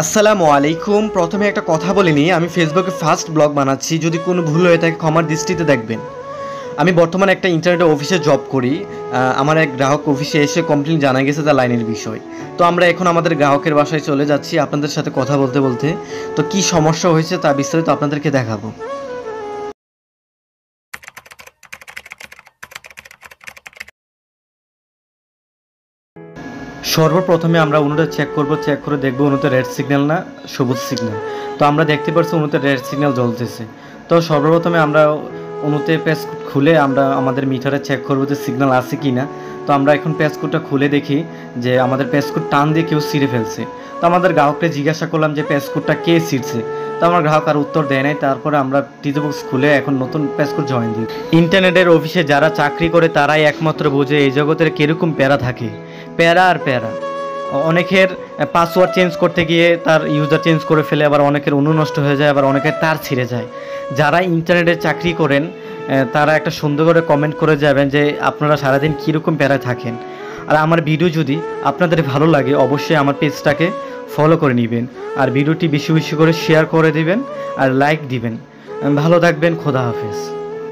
আসসালামু আলাইকুম। প্রথমে একটা কথা বলে নিই, আমি ফেসবুকে ফার্স্ট ব্লগ বানাচ্ছি, যদি কোনো ভুল হয়ে থাকে ক্ষমার দৃষ্টিতে দেখবেন। আমি বর্তমানে একটা ইন্টারনেট অফিসে জব করি। আমার এক গ্রাহক অফিসে এসে কমপ্লেন জানা গেছে তার লাইনের বিষয়। তো আমরা এখন আমাদের গ্রাহকের বাসায় চলে যাচ্ছি আপনাদের সাথে কথা বলতে বলতে। তো কি সমস্যা হয়েছে তা বিস্তারিত আপনাদেরকে দেখাবো। সর্বপ্রথমে আমরা উনুটা চেক করে দেখব উনুতে রেড সিগন্যাল না সবুজ সিগন্যাল। তো আমরা দেখতে পাচ্ছি উনুতে রেড সিগন্যাল জ্বলতেছে। তো সর্বপ্রথমে আমরা উনুতে প্যাচকোড খুলে আমরা আমাদের মিটারে চেক করবো যে সিগন্যাল আছে কি না। তো আমরা এখন প্যাচকোডটা খুলে দেখি যে আমাদের প্যাচকোড টান দিয়ে কেউ ছিঁড়ে ফেলছে। তো আমাদের গ্রাহককে জিজ্ঞাসা করলাম যে প্যাচকোডটা কে ছিঁড়ছে। তো আমার গ্রাহক আর উত্তর দেয় নাই। তারপরে আমরা টিজে বক্স খুলে এখন নতুন প্যাচকোড জয়েন দিই। ইন্টারনেটের অফিসে যারা চাকরি করে তারাই একমাত্র বোঝে এই জগতের কীরকম প্যারা থাকে। প্যারা আর প্যারা। অনেকের পাসওয়ার্ড চেঞ্জ করতে গিয়ে তার ইউজার চেঞ্জ করে ফেলে, আবার অনেকের অনু নষ্ট হয়ে যায়, আবার অনেকের তার ছিঁড়ে যায়। যারা ইন্টারনেটে চাকরি করেন তারা একটা সুন্দর করে কমেন্ট করে যাবেন যে আপনারা সারাদিন কীরকম প্যারায় থাকেন। আর আমার ভিডিও যদি আপনাদের ভালো লাগে অবশ্যই আমার পেজটাকে ফলো করে নেবেন, আর ভিডিওটি বেশি বেশি করে শেয়ার করে দিবেন আর লাইক দিবেন। ভালো থাকবেন। খোদা হাফেজ।